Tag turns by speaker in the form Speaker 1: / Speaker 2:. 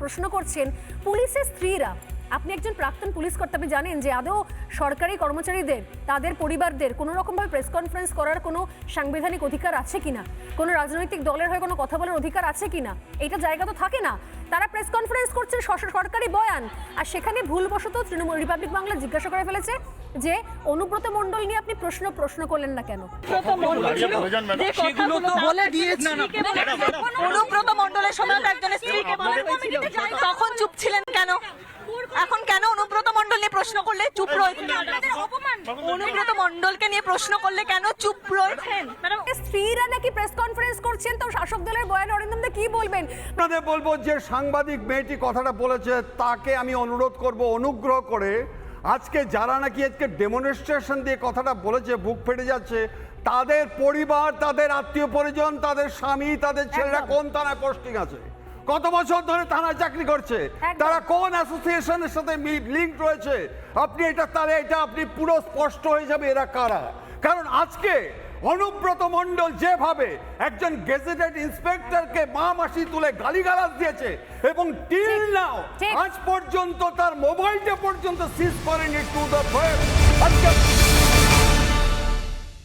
Speaker 1: প্রশ্ন করছেন পুলিশের স্ত্রীরা। আপনি একজন প্রাক্তন পুলিশ কর্তা, আপনি জানেন যে আদৌ সরকারি কর্মচারীদের তাদের পরিবারদের কোনো রকমভাবে প্রেস কনফারেন্স করার কোনো সাংবিধানিক অধিকার আছে কিনা, কোনো রাজনৈতিক দলের হয়ে কোনো কথা বলার অধিকার আছে কিনা, এইটা জায়গা তো থাকে না। তারা প্রেস কনফারেন্স করছেন সরকারি বয়ান, আর সেখানে ভুলবশত তৃণমূল রিপাবলিক বাংলা জিজ্ঞাসা করে ফেলেছে যে অনুব্রত মণ্ডল নিয়ে আপনি প্রশ্ন করলেন না কেন?
Speaker 2: অনুব্রত মণ্ডলের সময় একজনের স্ত্রীকে বলা হয়েছিল, তখন চুপ ছিলেন কেন? এখন কেন অনুব্রত মণ্ডল নিয়ে প্রশ্ন করলে চুপ রয়েছেন? অনুব্রত মণ্ডলকে নিয়ে প্রশ্ন করলে কেন চুপ রয়েছেন?
Speaker 1: স্ত্রীরা নাকি প্রেস কনফারেন্স করছেন, তো শাসক দলের বয়ান অরিন্দম দা কি বলবেন?
Speaker 3: আপনাদের বলবো যে সাংবাদিক মেয়েটি কথাটা বলেছে তাকে আমি অনুরোধ করব অনুগ্রহ করে আজকে যারা নাকি আজকে ডেমনস্ট্রেশন দিয়ে কথাটা বলেছে, বুক ফেটে যাচ্ছে, তাদের পরিবার, তাদের আত্মীয় পরিজন, তাদের স্বামী, তাদের ছেলেরা কোন থানায় পোস্টিং আছে, কত বছর ধরে থানায় চাকরি করছে, তারা কোন অ্যাসোসিয়েশনের সাথে লিঙ্ক রয়েছে, আপনি এটা তাহলে এটা আপনি পুরো স্পষ্ট হয়ে যাবে এরা কারা। কারণ আজকে অনুব্রত মণ্ডল যেভাবে একজন গেজেটেড ইন্সপেক্টরকে মা মাসি তুলে গালিগালাজ দিয়েছে এবং টিল নাও আজ পর্যন্ত তার মোবাইলটা পর্যন্ত সিজ করেনি টু দ্য